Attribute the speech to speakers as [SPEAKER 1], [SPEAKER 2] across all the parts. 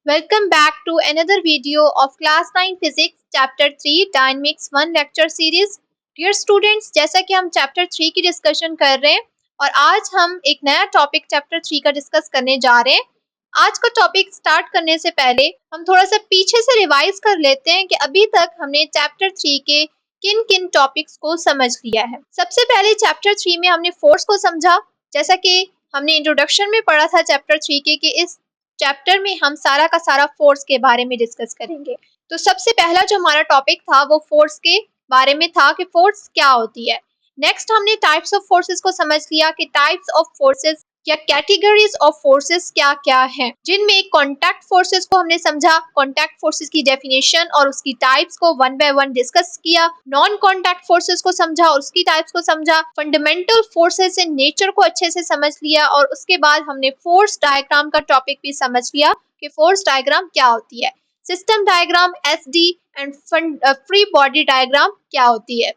[SPEAKER 1] Welcome back to another video of Class 9 Physics Chapter 3 Dynamics 1 Lecture Series. Dear students, जैसा कि हम Chapter 3 की discussion कर रहे हैं और आज हम एक नया टॉपिक Chapter 3 का डिस्कस करने जा रहे हैं। आज का टॉपिक स्टार्ट करने से पहले हम थोड़ा सा पीछे से रिवाइज कर लेते हैं कि अभी तक हमने Chapter 3 के किन किन टॉपिक्स को समझ लिया है। सबसे पहले Chapter 3 में हमने फोर्स को समझा, जैसा कि हमने इंट्रोडक्शन में पढ़ा था Chapter 3 के कि इस चैप्टर में हम सारा का सारा फोर्स के बारे में डिस्कस करेंगे। तो सबसे पहला जो हमारा टॉपिक था वो फोर्स के बारे में था कि फोर्स क्या होती है। नेक्स्ट हमने टाइप्स ऑफ फोर्सेस को समझ लिया कि टाइप्स ऑफ फोर्सेस या कैटेगरीज ऑफ फोर्सेस क्या क्या हैं, जिनमें कॉन्टैक्ट फोर्सेस को हमने समझा, कॉन्टैक्ट फोर्सेस की डेफिनेशन और उसकी टाइप्स को वन बाय वन डिस्कस किया। नॉन कॉन्टैक्ट फोर्सेस को समझा और उसकी टाइप्स को समझा। फंडामेंटल फोर्सेस इन नेचर को अच्छे से समझ लिया और उसके बाद हमने फोर्स डायग्राम का टॉपिक भी समझ लिया कि फोर्स डायग्राम क्या होती है, system diagram, SD and free body diagram क्या होती है।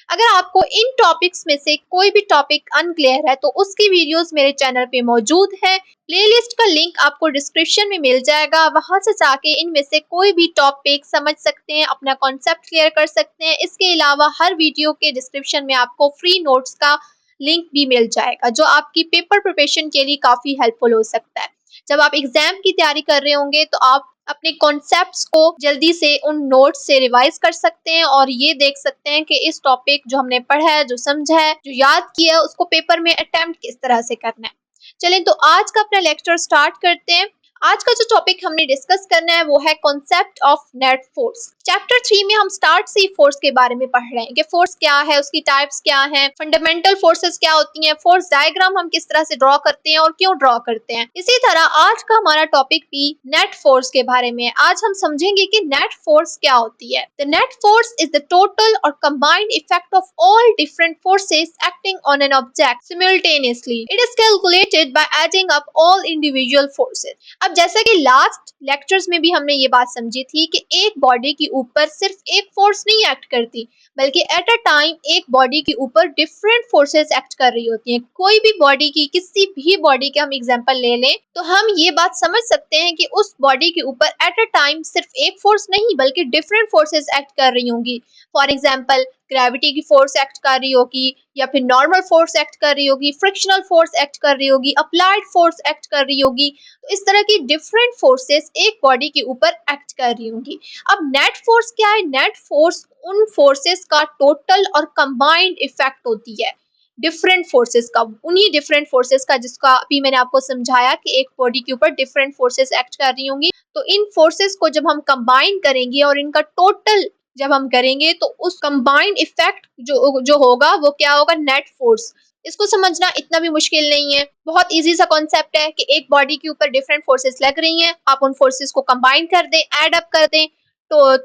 [SPEAKER 1] अगर आपको इन टॉपिक्स में से कोई भी टॉपिक अनक्लियर है तो उसकी वीडियोस मेरे चैनल पे मौजूद है। प्लेलिस्ट का लिंक आपको डिस्क्रिप्शन में मिल जाएगा, वहां से जाके इनमें से कोई भी टॉपिक समझ सकते हैं, अपना कॉन्सेप्ट क्लियर कर सकते हैं। इसके अलावा हर वीडियो के डिस्क्रिप्शन में आपको फ्री नोट्स का लिंक भी मिल जाएगा, जो आपकी पेपर प्रिपरेशन के लिए काफी हेल्पफुल हो सकता है। जब आप एग्जाम की तैयारी कर रहे होंगे तो आप अपने कॉन्सेप्ट्स को जल्दी से उन नोट्स से रिवाइज कर सकते हैं और ये देख सकते हैं कि इस टॉपिक जो हमने पढ़ा है, जो समझा है, जो याद किया है, उसको पेपर में अटेम्प्ट किस तरह से करना है। चलें तो आज का अपना लेक्चर स्टार्ट करते हैं। आज का जो टॉपिक हमने डिस्कस करना है वो है concept of net force. Chapter 3 में हम स्टार्ट से ही फोर्स के बारे में पढ़ रहे हैं कि फोर्स क्या है, उसकी टाइप्स क्या हैं, फंडामेंटल फोर्सेस क्या होती हैं, फोर्स डायग्राम हम किस तरह से ड्रॉ करते हैं और क्यों ड्रॉ करते हैं। इसी तरह आज का हमारा टॉपिक भी नेट फोर्स के बारे में है। आज हम समझेंगे कि नेट फोर्स क्या होती है। The net force is the total or combined effect of all different forces acting on an object simultaneously. It is calculated by adding up all individual forces. अब जैसा कि लास्ट लेक्चर्स में भी हमने ये बात समझी थी कि एक बॉडी के ऊपर सिर्फ एक फोर्स नहीं एक्ट करती, बल्कि एट अ टाइम एक बॉडी के ऊपर डिफरेंट फोर्सेस एक्ट कर रही होती हैं। कोई भी बॉडी की, किसी भी बॉडी के हम एग्जांपल ले लें तो हम ये बात समझ सकते हैं कि उस बॉडी के ऊपर एट अ टाइम सिर्फ एक फोर्स नहीं बल्कि डिफरेंट फोर्सेस एक्ट कर रही होंगी। फॉर एग्जाम्पल ग्रेविटी की फोर्स एक्ट कर रही होगी, या फिर नॉर्मल फोर्स एक्ट कर रही होगी, फ्रिक्शनल फोर्स एक्ट कर रही होगी, अप्लाइड फोर्स एक्ट कर रही होगी। तो इस तरह की डिफरेंट फोर्सेस एक बॉडी के ऊपर एक्ट कर रही होंगी। अब नेट फोर्स क्या है? नेट फोर्स उन फोर्सेस का टोटल और कंबाइंड इफेक्ट होती है, डिफरेंट फोर्सेस का, उन्हीं डिफरेंट फोर्सेस का जिसका अभी मैंने आपको समझाया कि एक बॉडी के ऊपर डिफरेंट फोर्सेस एक्ट कर रही होंगी। तो इन फोर्सेस को जब हम कंबाइन करेंगे और इनका टोटल जब हम करेंगे तो उस कंबाइंड इफेक्ट जो होगा वो क्या होगा? Net force. इसको समझना इतना भी मुश्किल नहीं है, बहुत इजी सा कॉन्सेप्ट है कि एक बॉडी के ऊपर डिफरेंट फोर्सेस लग रही हैं, आप उन फोर्सेस को कंबाइन कर दें, ऐड अप कर दें, तो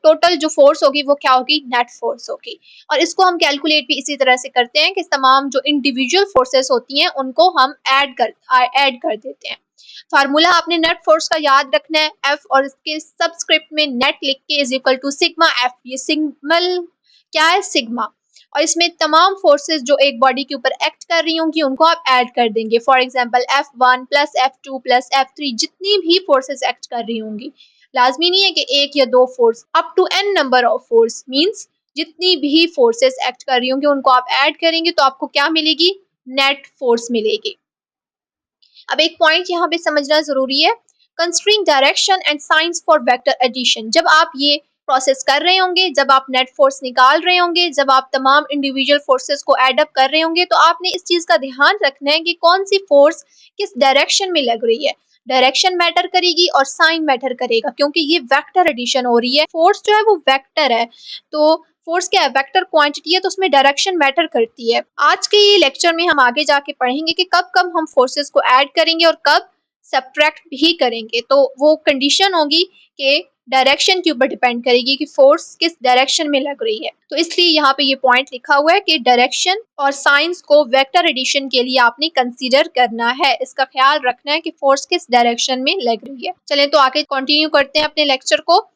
[SPEAKER 1] टोटल जो फोर्स होगी वो क्या होगी? नेट फोर्स होगी। और इसको हम कैलकुलेट भी इसी तरह से करते हैं कि तमाम जो इंडिविजुअल फोर्सेस होती हैं उनको हम ऐड कर देते हैं। फार्मूला आपने नेट फोर्स का याद रखना है, एफ और इसके सबस्क्रिप्ट में नेट लिख के is equal to sigma F. ये सिग्मल क्या है? सिग्मा। और इसमें तमाम फोर्सेस जो एक बॉडी के ऊपर एक्ट कर रही होंगी उनको आप ऐड कर देंगे। For example F1 plus F2 plus F3, जितनी भी फोर्सेस एक्ट कर रही होंगी, लाजमी नहीं है कि एक या दो force, up to n number of force, means जितनी भी फोर्सेस एक्ट कर रही होंगी उनको आप ऐड करेंगे तो आपको क्या मिलेगी? नेट फोर्स मिलेगी। अब एक पॉइंट यहाँ पे समझना जरूरी है, constraint direction and science for vector addition. जब आप ये प्रोसेस कर रहे होंगे, जब आप नेट फोर्स निकाल रहे होंगे, जब आप तमाम इंडिविजुअल फोर्सेस को ऐड अप कर रहे होंगे, तो आपने इस चीज का ध्यान रखना है कि कौन सी फोर्स किस डायरेक्शन में लग रही है। डायरेक्शन मैटर करेगी और साइन मैटर करेगा, क्योंकि ये वेक्टर एडिशन हो रही है। फोर्स जो है वो वेक्टर है, तो फोर्स क्या है? वेक्टर क्वांटिटी है, तो उसमें डायरेक्शन मैटर करती है। आज के ये लेक्चर में हम आगे जाके पढ़ेंगे कि कब कब हम फोर्सेस को ऐड करेंगे और कब सब्ट्रैक्ट भी करेंगे। तो वो कंडीशन होगी कि डायरेक्शन के ऊपर डिपेंड करेगी कि फोर्स किस डायरेक्शन में लग रही है। तो इसलिए यहाँ पे ये पॉइंट लिखा हुआ है कि डायरेक्शन और साइंस को वेक्टर एडिशन के लिए आपने कंसीडर करना है, इसका ख्याल रखना है कि फोर्स किस डायरेक्शन में लग रही है। चलें तो आगे कंटिन्यू करते हैं अपने लेक्चर को।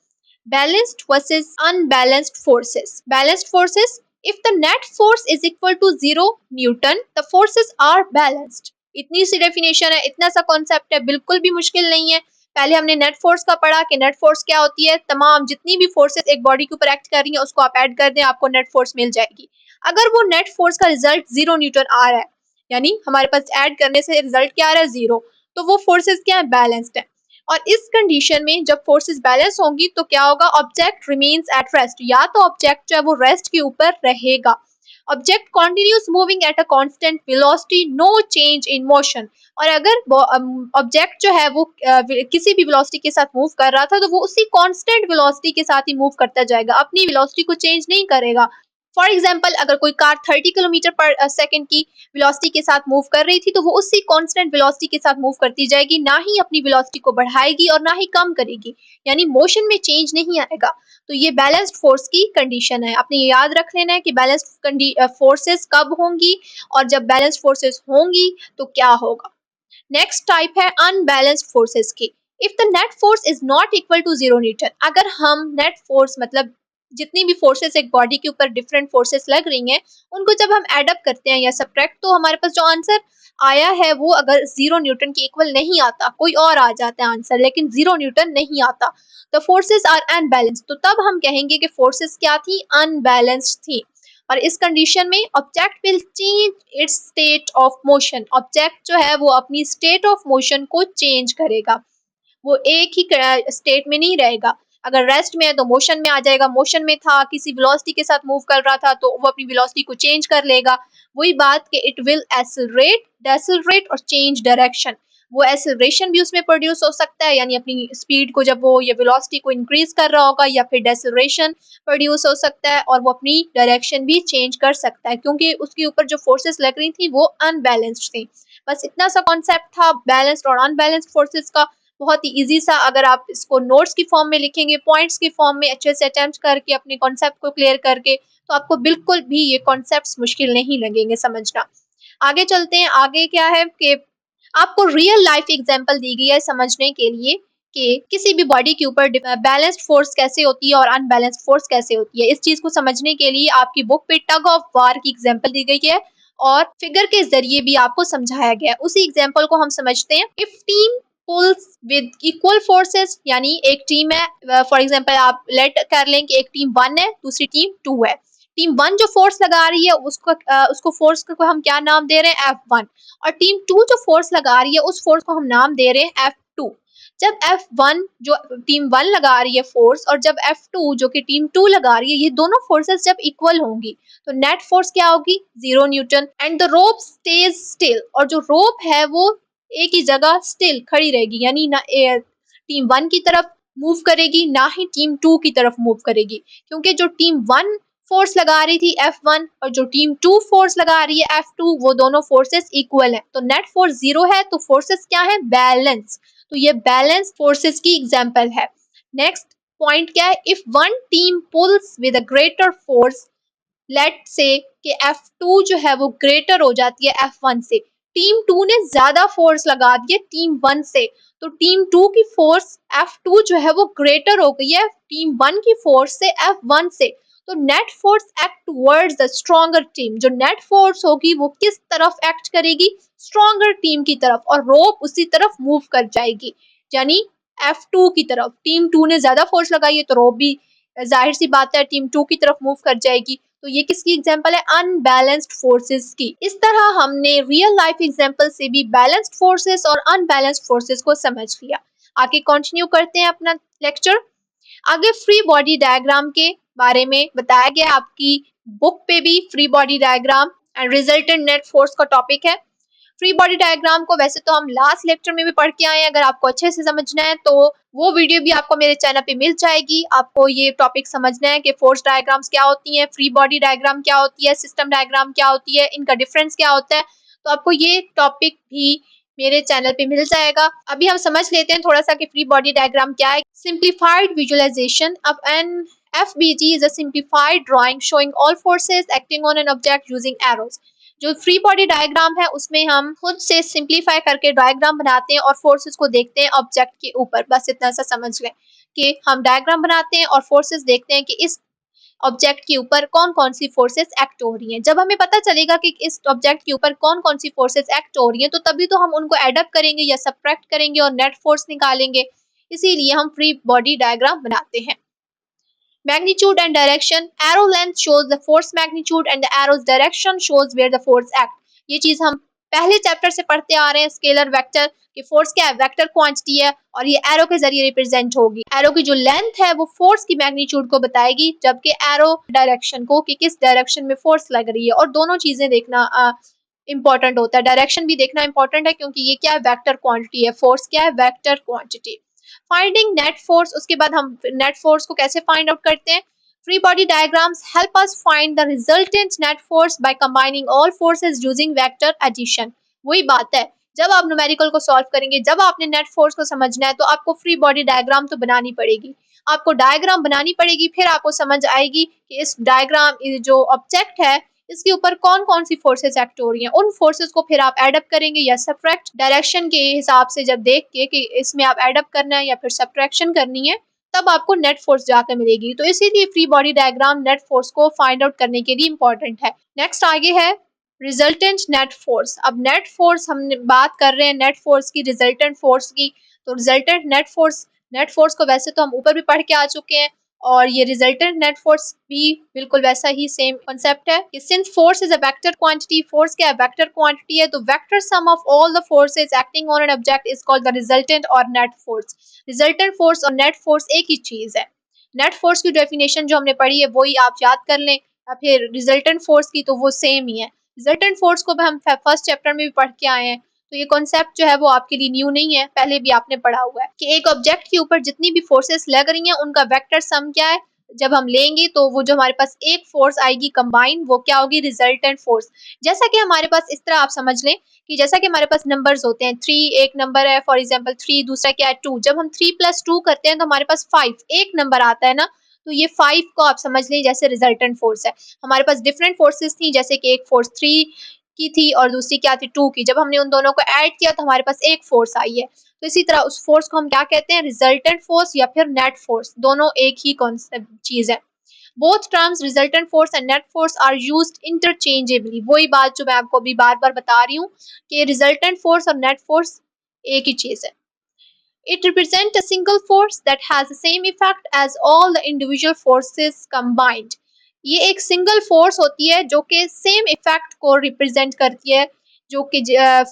[SPEAKER 1] Balanced versus unbalanced forces. Balanced forces, if the net force is equal to 0 Newton, the forces are balanced. इतनी सी डेफिनेशन है, इतना सा कॉन्सेप्ट है, बिल्कुल भी मुश्किल नहीं है। पहले हमने नेट फोर्स का पढ़ा कि नेट फोर्स क्या होती है, तमाम जितनी भी फोर्सेस एक बॉडी के ऊपर एक्ट कर रही हैं उसको आप ऐड कर दें, आपको नेट फोर्स मिल जाएगी। अगर वो नेट फोर्स का रिजल्ट 0 न्यूटन आ रहा है, यानी हमारे पास ऐड करने से रिजल्ट क्या आ रहा है 0, तो वो फोर्सेस क्या है, बैलेंस्ड है। और इस कंडीशन में जब फोर्सेस बैलेंस होंगी तो क्या होगा, ऑब्जेक्ट रिमेन्स एट रेस्ट, या तो ऑब्जेक्ट जो है वो रेस्ट के ऊपर रहेगा। Object continuous moving at a constant velocity, no change in motion. और अगर ऑब्जेक्ट जो है वो किसी भी वेलोसिटी के साथ मूव कर रहा था तो वो उसी कांस्टेंट वेलोसिटी के साथ ही मूव करता जाएगा, अपनी वेलोसिटी को चेंज नहीं करेगा। फॉर एग्जाम्पल, अगर कोई कार 30 किलोमीटर पर सेकेंड की वेलोसिटी के साथ मूव कर रही थी तो वो उसी कांस्टेंट वेलोसिटी के साथ मूव करती जाएगी, ना ही अपनी वेलोसिटी को बढ़ाएगी और ना ही कम करेगी, यानी मोशन में चेंज नहीं आएगा। तो ये बैलेंस्ड फोर्स की कंडीशन है। आपने ये याद रख लेना है कि बैलेंस्ड फोर्सेस कब होंगी और जब बैलेंस्ड फोर्सेस होंगी तो क्या होगा। नेक्स्ट टाइप है अनबैलेंस्ड फोर्सेस की। If the net force is not equal to 0 newton, अगर हम नेट फोर्स मतलब जितनी भी फोर्सेस एक बॉडी के ऊपर डिफरेंट फोर्सेस लग रही हैं उनको जब हम एड अप करते हैं या सब्ट्रैक्ट, तो हमारे पास जो आंसर आया है वो अगर 0 न्यूटन के इक्वल नहीं आता, कोई और आ जाता है आंसर लेकिन 0 न्यूटन नहीं आता, द फोर्सेस आर अनबैलेंस्ड, तो तब हम कहेंगे कि फोर्सेस क्या थी, अनबैलेंस्ड थी। और इस कंडीशन में object will change it's state of motion, object जो है वो अपनी स्टेट ऑफ मोशन को चेंज करेगा, वो एक ही स्टेट में नहीं रहेगा। अगर रेस्ट में है तो मोशन में आ जाएगा, मोशन में था किसी वेलोसिटी के साथ मूव कर रहा था तो वो अपनी वेलोसिटी को चेंज कर लेगा। वही बात कि इट विल एक्सेलरेट, डेसेलरेट और चेंज डायरेक्शन, वो एक्सेलरेशन भी उसमें प्रोड्यूस हो सकता है, यानी अपनी स्पीड को जब वो ये वेलोसिटी को इंक्रीज कर रहा होगा, या फिर डेसेलरेशन प्रोड्यूस हो सकता है और वो अपनी डायरेक्शन भी चेंज कर सकता है, क्योंकि उसके ऊपर जो फोर्सेस लग रही थी वो अनबैलेंस्ड थी। बस इतना सा कॉन्सेप्ट था बैलेंस्ड और अनबैलेंस्ड फोर्सेस का, बहुत ही इजी सा। अगर आप इसको नोट्स की फॉर्म में लिखेंगे, पॉइंट्स की फॉर्म में अच्छे से अटेम्प्ट करके अपने कॉन्सेप्ट को क्लियर करके, तो आपको बिल्कुल भी ये कॉन्सेप्ट्स मुश्किल नहीं लगेंगे समझना। आगे चलते हैं, आगे क्या है कि आपको रियल लाइफ एग्जांपल दी गई है समझने के लिए कि किसी भी बॉडी के ऊपर बैलेंस्ड फोर्स कैसे होती है और अनबैलेंस्ड फोर्स कैसे होती है। इस चीज को समझने के लिए आपकी बुक पे टग ऑफ वार की एग्जांपल दी गई है और फिगर के जरिए भी आपको समझाया गया है। उसी एग्जांपल को हम समझते हैं। If team pulls with equal forces, यानी एक टीम है, फॉर एग्जांपल आप लेट कर लें कि एक टीम 1 है दूसरी टीम 2 है। टीम 1 जो फोर्स लगा रही है उसको फोर्स को हम क्या नाम दे रहे हैं, F1, और टीम 2 जो फोर्स लगा रही है उस फोर्स को हम नाम दे रहे हैं F2। जब F1 जो टीम 1 लगा रही है फोर्स और जब F2 जो कि टीम 2 लगा रही है, ये दोनों फोर्सेस जब इक्वल होंगी तो नेट फोर्स क्या होगी, 0 Newton. And the rope stage still, और जो रोप है वो एक ही जगह स्टिल खड़ी रहेगी, यानी ना टीम 1 की तरफ मूव करेगी ना ही टीम 2 की तरफ मूव करेगी, क्योंकि जो टीम 1 फोर्स लगा रही थी F1 और जो टीम 2 फोर्स लगा रही है F2, वो दोनों फोर्सेस इक्वल है, तो नेट फोर्स 0 है, तो फोर्सेस क्या है, बैलेंस। तो ये बैलेंस फोर्सेस की एग्जांपल है। नेक्स्ट पॉइंट क्या है, if one team pulls with a greater force, let say कि F2 जो है वो ग्रेटर हो जाती है F1 से, टीम 2 ने ज्यादा फोर्स लगा दी है टीम 1 से, तो टीम 2 की फोर्स F2 जो है वो ग्रेटर हो गई है टीम 1 की फोर्स से F1 से, तो net force act towards the stronger team, जो नेट फोर्स होगी वो किस तरफ एक्ट करेगी, स्ट्रॉन्गर टीम की तरफ, और रोप उसी तरफ मूव कर जाएगी, यानी F2 की तरफ। टीम 2 ने ज्यादा फोर्स लगाई है तो रोप भी जाहिर सी बात है टीम 2 की तरफ मूव कर जाएगी। तो ये किसकी एग्जांपल है, अनबैलेंस्ड फोर्सेस की। इस तरह हमने रियल लाइफ एग्जांपल से भी बैलेंस्ड फोर्सेस और अनबैलेंस्ड फोर्सेस को समझ लिया। आगे कंटिन्यू करते हैं अपना लेक्चर। आगे फ्री बॉडी डायग्राम के बारे में बताया गया, आपकी बुक पे भी free body diagram and resultant net force का टॉपिक है। फ्री बॉडी डायग्राम को वैसे तो हम लास्ट लेक्चर में भी पढ़ के आए हैं, अगर आपको अच्छे से समझना है तो वो वीडियो भी आपको मेरे चैनल पे मिल जाएगी। आपको ये टॉपिक समझना है कि फोर्स डायग्राम्स क्या होती हैं, फ्री बॉडी डायग्राम क्या होती है, सिस्टम डायग्राम क्या होती है, इनका डिफरेंस क्या होता है, तो आपको ये टॉपिक भी मेरे चैनल पे मिल जाएगा। अभी हम समझ लेते हैं थोड़ा सा कि फ्री बॉडी डायग्राम क्या है। Simplified visualization of an FBG is a simplified drawing showing all forces acting on an object using arrows। जो फ्री बॉडी डायग्राम है उसमें हम खुद से सिंप्लीफाई करके डायग्राम बनाते हैं और फोर्सेस को देखते हैं ऑब्जेक्ट के ऊपर। बस इतना सा समझ लें कि हम डायग्राम बनाते हैं और फोर्सेस देखते हैं कि इस ऑब्जेक्ट के ऊपर कौन कौन सी फोर्सेस एक्ट हो रही हैं। जब हमें पता चलेगा कि इस ऑब्जेक्ट के ऊपर कौन कौन सी फोर्सेस एक्ट हो रही हैं तो तभी तो हम उनको एड अप करेंगे या सबट्रैक्ट करेंगे और नेट फोर्स निकालेंगे। इसीलिए हम फ्री बॉडी डायग्राम बनाते हैं। Magnitude and direction. Arrow length shows the force magnitude and the arrow's direction shows where the force act. ये चीज हम पहले चैप्टर से पढ़ते आ रहे हैं, स्केलर वेक्टर कि फोर्स क्या है, वेक्टर क्वांटिटी है और ये एरो के जरिए रिप्रेजेंट होगी। एरो की जो लेंथ है वो फोर्स की मैग्नीट्यूड को बताएगी, जबकि एरो डायरेक्शन को कि किस डायरेक्शन में फोर्स लग रही है। और दोनों चीजें देखना इंपॉर्टेंट होता है, डायरेक्शन भी देखना इंपॉर्टेंट है क्योंकि ये क्या है, वेक्टर क्वांटिटी है, फोर्स क्या है, vector quantity. Finding net force, उसके बाद हम नेट फोर्स को कैसे फाइंड आउट करते हैं। Free body diagrams help us find the resultant net force by combining all forces using vector addition. वही बात है, जब आप न्यूमेरिकल को सॉल्व करेंगे, जब आपने नेट फोर्स को समझना है तो आपको फ्री बॉडी डायग्राम तो बनानी पड़ेगी, आपको डायग्राम बनानी पड़ेगी, फिर आपको समझ आएगी कि इस डायग्राम जो ऑब्जेक्ट है इसके ऊपर कौन कौन सी फोर्सेस एक्ट हो रही हैं। उन फोर्सेस को फिर आप एडअप करेंगे या सब्ट्रैक्ट, डायरेक्शन के हिसाब से जब देख के कि इसमें आप एडअप करना है या फिर सब्ट्रैक्शन करनी है, तब आपको नेट फोर्स जाकर मिलेगी। तो इसीलिए free body diagram net force को फाइंड आउट करने के लिए इंपॉर्टेंट है। नेक्स्ट आगे है रिजल्टेंट नेट फोर्स। अब नेट फोर्स हम बात कर रहे हैं नेट फोर्स की, रिजल्टेंट फोर्स की। तो रिजल्टेंट नेट फोर्स को वैसे तो हम ऊपर भी पढ़ के आ चुके हैं और ये रिजल्टेंट नेट फोर्स भी बिल्कुल वैसा ही सेम कॉन्सेप्ट है कि since force is a vector quantity, force क्या है, वेक्टर क्वांटिटी है, तो vector sum of all the forces acting on an object is called the resultant और नेट फोर्स। रिजल्टेंट फोर्स और नेट फोर्स एक ही चीज है। नेट फोर्स की डेफिनेशन जो हमने पढ़ी है वही आप याद कर लें, या फिर रिजल्टेंट फोर्स की तो वो सेम ही है। रिजल्टेंट फोर्स को भी हम फर्स्ट चैप्टर में भी पढ़ के आए हैं, तो ये कॉन्सेप्ट जो है वो आपके लिए न्यू नहीं है, पहले भी आपने पढ़ा हुआ है कि एक ऑब्जेक्ट के ऊपर जितनी भी फोर्सेस लग रही हैं उनका वेक्टर सम क्या है। जब हम लेंगे तो वो जो हमारे पास एक फोर्स आएगी कंबाइन, वो क्या होगी, रिजल्टेंट फोर्स। जैसा कि हमारे पास इस तरह आप समझ लें कि जैसा कि हमारे पास नंबर्स होते हैं, 3 एक नंबर है, फॉर एग्जांपल 3, दूसरा क्या है 2। जब हम 3 + 2 करते हैं तो हमारे पास 5 एक नंबर आता है ना, तो ये 5 को आप समझ लें जैसे रिजल्टेंट फोर्स है। हमारे पास डिफरेंट फोर्सेस थी, जैसे कि एक फोर्स 3 की थी और दूसरी क्या थी 2 की। जब हमने उन दोनों को ऐड किया तो हमारे पास एक फोर्स आई है। तो इसी तरह उस फोर्स को हम क्या कहते हैं, रिजल्टेंट फोर्स या फिर नेट फोर्स, दोनों एक ही कॉन्सेप्ट चीज है। Both terms resultant force and net force are used interchangeably. वही बात जो मैं आपको अभी बार बार बता रही हूँ कि रिजल्टेंट फोर्स और नेट फोर्स एक ही चीज है। It represents a single force that has the same effect as all the individual forces combined. ये एक सिंगल फोर्स होती है जो कि सेम इफेक्ट को रिप्रेजेंट करती है, जो कि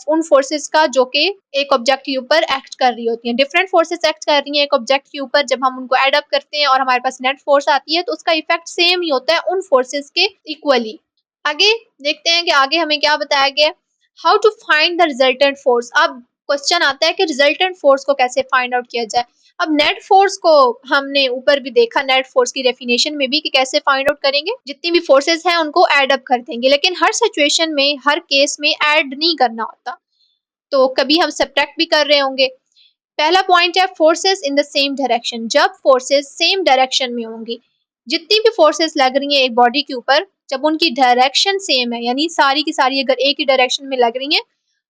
[SPEAKER 1] उन फोर्सेस का जो कि एक ऑब्जेक्ट के ऊपर एक्ट कर रही होती हैं। डिफरेंट फोर्सेस एक्ट कर रही हैं एक ऑब्जेक्ट के ऊपर, जब हम उनको एड अप करते हैं और हमारे पास नेट फोर्स आती है तो उसका इफेक्ट सेम ही होता है उन फोर्सेस के इक्वली। आगे देखते हैं कि आगे हमें क्या बताया गया, how to find the resultant force. अब क्वेश्चन आता है कि रिजल्टेंट फोर्स को कैसे फाइंड आउट किया जाए। अब नेट फोर्स को हमने ऊपर भी देखा, नेट फोर्स की डेफिनेशन में भी, कि कैसे फाइंड आउट करेंगे, जितनी भी फोर्सेस हैं उनको ऐड अप कर देंगे, लेकिन हर सिचुएशन में हर केस में ऐड नहीं करना होता, तो कभी हम सब्ट्रैक्ट भी कर रहे होंगे। पहला पॉइंट है forces in the same direction. जब फोर्सेस सेम डायरेक्शन में होंगी, जितनी भी फोर्सेस लग रही हैं एक बॉडी के ऊपर, जब उनकी डायरेक्शन सेम है, यानी सारी की सारी अगर एक ही डायरेक्शन में लग रही हैं,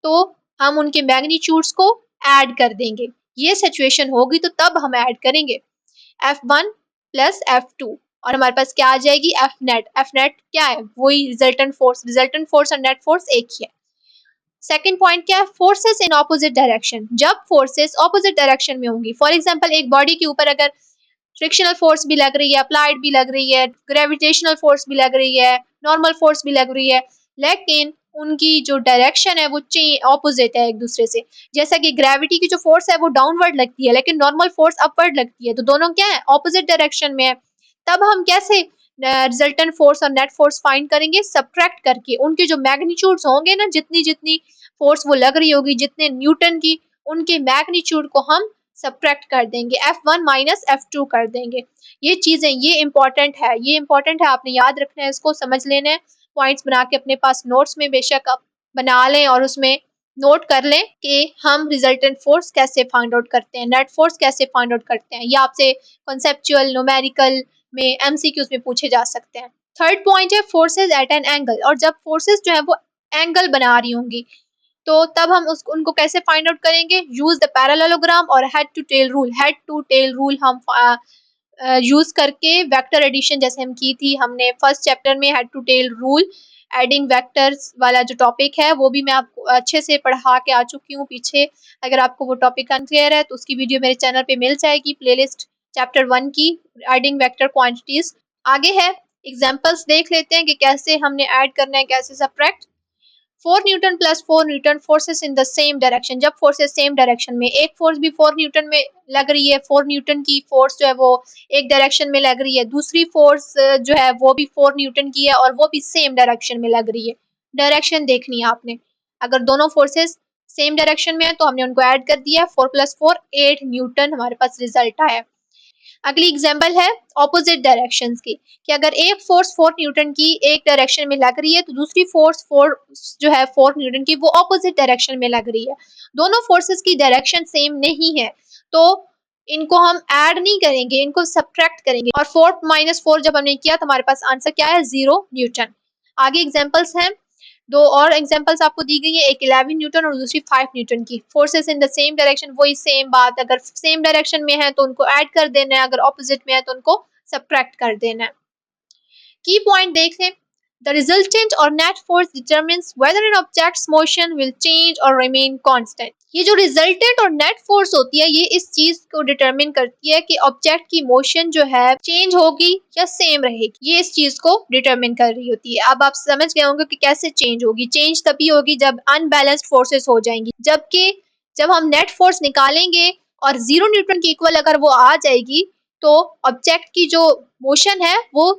[SPEAKER 1] तो हम उनके मैग्नीट्यूड्स को ऐड कर देंगे। ये सिचुएशन होगी तो तब हम ऐड करेंगे F1 + F2 और हमारे पास क्या आ जाएगी, F नेट। F नेट क्या है, वही रिजल्टेंट फोर्स और नेट फोर्स एक ही है। सेकंड पॉइंट क्या है, फोर्सेस इन ऑपोजिट डायरेक्शन। जब फोर्सेस ऑपोजिट डायरेक्शन में होंगी, फॉर एग्जांपल एक बॉडी के ऊपर अगर फ्रिक्शनल फोर्स भी लग रही है, अप्लाइड भी लग रही है, ग्रेविटेशनल फोर्स भी लग रही है, नॉर्मल फोर्स भी लग रही है, लेकिन उनकी जो डायरेक्शन है वो ऑपोजिट है एक दूसरे से। जैसा कि ग्रेविटी की जो फोर्स है वो डाउनवर्ड लगती है, लेकिन नॉर्मल फोर्स अपवर्ड लगती है, तो दोनों क्या है, ऑपोजिट डायरेक्शन में है। तब हम कैसे रिजल्टेंट फोर्स और नेट फोर्स फाइंड करेंगे, सब्ट्रैक्ट करके। उनके जो मैग्नीट्यूड्स होंगे ना, जितनी जितनी फोर्स वो लग रही होगी, जितने न्यूटन की, उनके मैग्नीट्यूड को हम सब्ट्रैक्ट कर देंगे, F1 - F2 कर देंगे। ये चीजें, ये इंपॉर्टेंट है, आपने याद रखना है, इसको समझ लेना है। पॉइंट्स बना के अपने पास नोट्स में बेशक आप बना लें और उसमें नोट कर लें कि हम रिजल्टेंट फोर्स कैसे फाइंड आउट करते हैं, नेट फोर्स कैसे फाइंड आउट करते हैं। ये आपसे कॉन्सेप्चुअल, न्यूमेरिकल में, MCQs में पूछे जा सकते हैं। थर्ड पॉइंट है फोर्सेज एट एन एंगल। और जब फोर्सेज जो है वो एंगल बना रही होंगी, तो तब हम उनको कैसे फाइंड आउट करेंगे, यूज द पैरेललोग्राम और head to tail rule. Head to tail rule हम यूज करके वेक्टर एडिशन जैसे हम की थी, हमने फर्स्ट चैप्टर में head to tail rule adding vectors वाला जो टॉपिक है वो भी मैं आपको अच्छे से पढ़ा के आ चुकी हूँ पीछे। अगर आपको वो टॉपिक अनक्लियर है तो उसकी वीडियो मेरे चैनल पे मिल जाएगी, प्लेलिस्ट चैप्टर 1 की, एडिंग वेक्टर क्वांटिटीज। आगे है एग्जांपल्स देख लेते हैं कि कैसे हमने ऐड करना है, कैसे subtract. 4 Newton plus 4 Newton forces in the same direction. जब फोर्सेस सेम डायरेक्शन में, एक फोर्स भी 4 न्यूटन में लग रही है, 4 न्यूटन की फोर्स जो है वो एक डायरेक्शन में लग रही है, दूसरी फोर्स जो है वो भी 4 न्यूटन की है और वो भी सेम डायरेक्शन में लग रही है। डायरेक्शन देखनी है आपने। अगर दोनों फोर्सेस सेम डायरेक्शन में है तो हमने उनको ऐड कर दिया, 4 प्लस 4 8 न्यूटन हमारे पास रिजल्ट आया। अगली एग्जांपल है ऑपोजिट डायरेक्शंस की, कि अगर एक फोर्स 4 न्यूटन की एक डायरेक्शन में लग रही है तो दूसरी फोर्स 4 जो है 4 न्यूटन की वो ऑपोजिट डायरेक्शन में लग रही है। दोनों फोर्सेस की डायरेक्शन सेम नहीं है तो इनको हम ऐड नहीं करेंगे, इनको सब्ट्रैक्ट करेंगे। और 4 माइनस 4 जब हमने किया तो हमारे पास आंसर क्या है, 0 न्यूटन। आगे एग्जांपल्स हैं, दो और एग्जांपल्स आपको दी गई है, एक 11 न्यूटन और दूसरी 5 न्यूटन की। Forces in the same direction, वही सेम बात, अगर सेम डायरेक्शन में है तो उनको ऐड कर देना है, अगर ऑपोजिट में है तो उनको सब्ट्रैक्ट कर देना है। की पॉइंट देख लें, द रिजल्टेंट और net force determines whether an objects motion will change और रिमेन कांस्टेंट। ये जो रिजल्टेंट और नेट फोर्स होती है ये इस चीज को डिटरमिन करती है कि ऑब्जेक्ट की मोशन जो है चेंज होगी या सेम रहेगी, ये इस चीज को डिटरमिन कर रही होती है। अब आप समझ गए होंगे कि कैसे चेंज होगी। चेंज तभी होगी जब अनबैलेंस्ड फोर्सेस हो जाएंगी, जबकि जब हम नेट फोर्स निकालेंगे और 0 न्यूटन की इक्वल अगर वो आ जाएगी तो ऑब्जेक्ट की जो मोशन है वो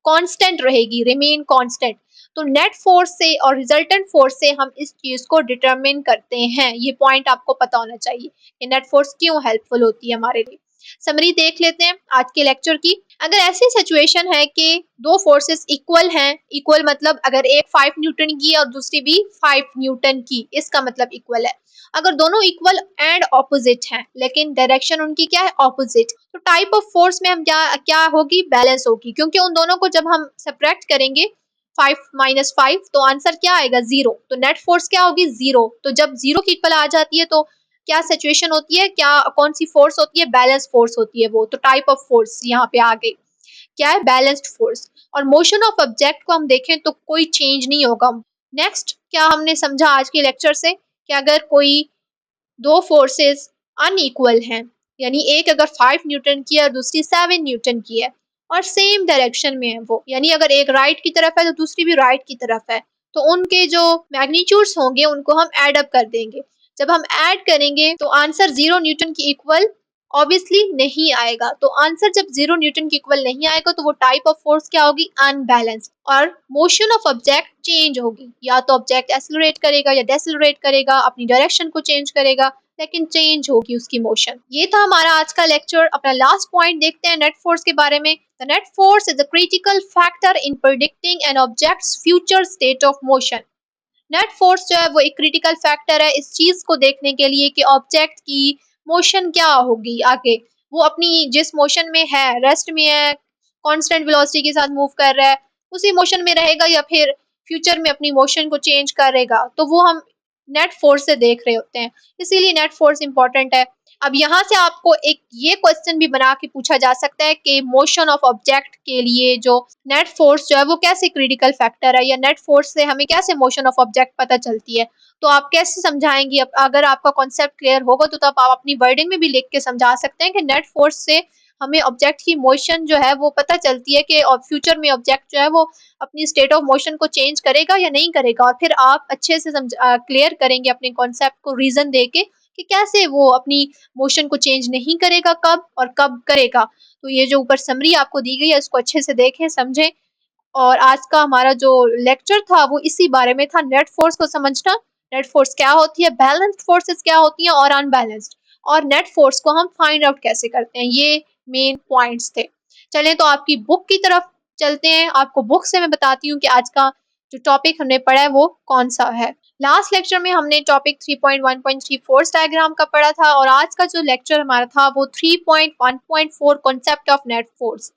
[SPEAKER 1] कांस्टेंट रहेगी, रिमेन कांस्टेंट। तो नेट फोर्स से और रिजल्टेंट फोर्स से हम इस चीज को डिटरमिन करते हैं। ये पॉइंट आपको पता होना चाहिए कि नेट फोर्स क्यों हेल्पफुल होती है हमारे लिए। समरी देख लेते हैं आज के लेक्चर की। अगर ऐसी सिचुएशन है कि दो फोर्सेस इक्वल हैं, इक्वल मतलब अगर एक 5 न्यूटन की है और दूसरी भी 5 न्यूटन की, इसका मतलब इक्वल है। अगर दोनों इक्वल एंड ऑपोजिट हैं लेकिन डायरेक्शन उनकी क्या है, ऑपोजिट, तो टाइप ऑफ फोर्स में हम क्या क्या होगी, बैलेंस होगी, क्योंकि उन दोनों को जब हम सब्ट्रैक्ट करेंगे 5 माइनस 5 तो आंसर क्या आएगा, 0। तो नेट फोर्स क्या होगी, 0। तो जब 0 की इक्वल आ जाती है तो क्या सिचुएशन होती है, क्या कौन सी फोर्स होती है, बैलेंस फोर्स होती है वो। तो टाइप ऑफ फोर्स यहाँ पे आ गई, क्या है, बैलेंस्ड फोर्स। और मोशन ऑफ ऑब्जेक्ट को हम देखें तो कोई चेंज नहीं होगा। नेक्स्ट क्या हमने समझा आज के लेक्चर से, कि अगर कोई दो फोर्सेस अनइक्वल हैं, यानी एक अगर 5 न्यूटन की है और दूसरी 7 न्यूटन की है और सेम डायरेक्शन में है वो, यानी अगर एक राइट की तरफ है तो दूसरी भी राइट की तरफ है, तो उनके जो मैग्नीट्यूड्स होंगे उनको हम ऐड अप कर देंगे। जब हम ऐड करेंगे तो आंसर 0 न्यूटन की इक्वल ऑब्वियसली नहीं आएगा। तो आंसर जब 0 न्यूटन की इक्वल नहीं आएगा तो वो टाइप ऑफ फोर्स क्या होगी, अनबैलेंस्ड। और मोशन ऑफ ऑब्जेक्ट चेंज होगी, या तो ऑब्जेक्ट एक्सेलरेट करेगा या डेसेलरेट करेगा, अपनी डायरेक्शन को चेंज करेगा, लेकिन चेंज होगी उसकी मोशन। ये था हमारा आज का लेक्चर। अपना लास्ट पॉइंट देखते हैं नेट फोर्स के बारे में। The net force is a critical factor in predicting an objects future state of motion. Net force जो है वो एक क्रिटिकल फैक्टर है इस चीज को देखने के लिए कि ऑब्जेक्ट की मोशन क्या होगी आगे, वो अपनी जिस मोशन में है, रेस्ट में है, कांस्टेंट वेलोसिटी के साथ मूव कर रहा है, उसी मोशन में रहेगा या फिर फ्यूचर में अपनी मोशन को चेंज करेगा, तो वो हम नेट फोर्स से देख रहे होते हैं। इसीलिए नेट फोर्स इंपॉर्टेंट है। अब यहाँ से आपको एक ये क्वेश्चन भी बना के पूछा जा सकता है कि मोशन ऑफ ऑब्जेक्ट के लिए जो नेट फोर्स जो है वो कैसे क्रिटिकल फैक्टर है, या नेट फोर्स से हमें कैसे मोशन ऑफ ऑब्जेक्ट पता चलती है। तो आप कैसे समझाएंगी, अगर आपका कॉन्सेप्ट क्लियर होगा तो तब आप अपनी वर्डिंग में भी लिख के समझा सकते हैं कि नेट फोर्स से हमें ऑब्जेक्ट की मोशन जो है वो पता चलती है कि फ्यूचर में ऑब्जेक्ट जो है वो अपनी स्टेट ऑफ मोशन को चेंज करेगा या नहीं करेगा। और फिर आप अच्छे से क्लियर करेंगे अपने कॉन्सेप्ट को रीजन देके कि कैसे वो अपनी मोशन को चेंज नहीं करेगा, कब और कब करेगा। तो ये जो ऊपर समरी आपको दी गई है इसको अच्छे से देखें, समझें। और आज का हमारा जो लेक्चर था वो इसी बारे में था, नेट फोर्स को समझना, नेट फोर्स क्या होती है, बैलेंस्ड फोर्सेस क्या होती हैं और अनबैलेंस्ड, और नेट फोर्स को हम फाइंड आउट कैसे करते हैं। ये मेन पॉइंट्स थे। चलें तो आपकी बुक की तरफ चलते हैं। आपको बुक से मैं बताती हूँ कि आज का जो टॉपिक हमने पढ़ा है वो कौन सा है। लास्ट लेक्चर में हमने टॉपिक 3.1.3 फोर्स डायग्राम का पढ़ा था और आज का जो लेक्चर हमारा था वो 3.1.4 कॉन्सेप्ट ऑफ नेट फोर्स।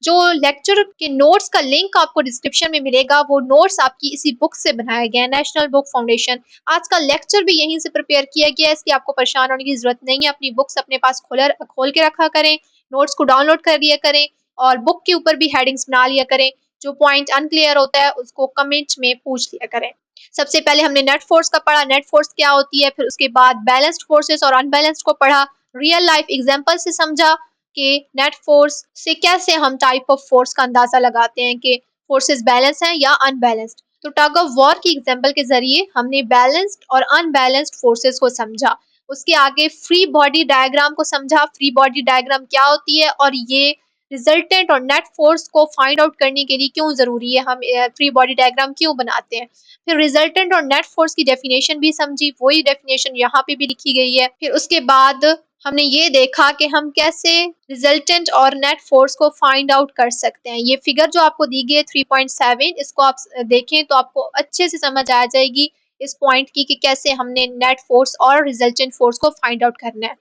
[SPEAKER 1] जो लेक्चर के नोट्स का लिंक आपको डिस्क्रिप्शन में मिलेगा, वो नोट्स आपकी इसी बुक से बनाया गया है, नेशनल बुक फाउंडेशन। आज का लेक्चर भी यहीं से प्रिपेयर किया गया है, इसकी आपको परेशान होने की जरूरत नहीं है। अपनी बुक्स अपने पास खोल के रखा करें, नोट्स को डाउनलोड कर लिया करें और बुक के ऊपर भी हेडिंग्स बना लिया करें जो पॉइंट अनक्लियर होता है उसको कमेंट में पूछ लिया करें। सबसे पहले हमने नेट फोर्स का पढ़ा, नेट फोर्स क्या होती है, फिर उसके बाद बैलेंस्ड फोर्सेस और अनबैलेंस्ड को पढ़ा, रियल लाइफ एग्जांपल से समझा कि नेट फोर्स से कैसे हम टाइप ऑफ फोर्स का अंदाजा लगाते हैं कि फोर्सेस बैलेंस हैं या अनबैलेंस्ड। तो टग ऑफ वॉर की एग्जांपल के जरिए हमने बैलेंस्ड और अनबैलेंस्ड फोर्सेस को समझा। उसके आगे फ्री बॉडी डायग्राम को समझा, फ्री बॉडी डायग्राम क्या होती है और ये रिजल्टेंट और नेट फोर्स को फाइंड आउट करने के लिए क्यों जरूरी है, हम फ्री बॉडी डायग्राम क्यों बनाते हैं। फिर रिजल्टेंट और नेट फोर्स की डेफिनेशन भी समझी, वही डेफिनेशन यहाँ पे भी लिखी गई है। फिर उसके बाद हमने ये देखा कि हम कैसे रिजल्टेंट और नेट फोर्स को फाइंड आउट कर सकते हैं। ये फिगर जो आपको दी गई है 3.7, इसको आप देखें तो आपको अच्छे से समझ आ जाएगी इस पॉइंट की कि कैसे हमने नेट फोर्स और रिजल्टेंट फोर्स को फाइंड आउट करना है।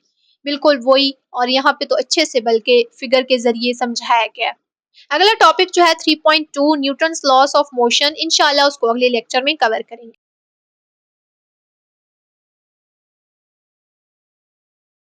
[SPEAKER 1] बिल्कुल वही, और यहाँ पे तो अच्छे से बल्कि फिगर के जरिए समझाया गया है। अगला टॉपिक जो है 3.2 न्यूटन्स लॉस ऑफ मोशन, इंशाल्लाह उसको अगले लेक्चर में कवर करेंगे।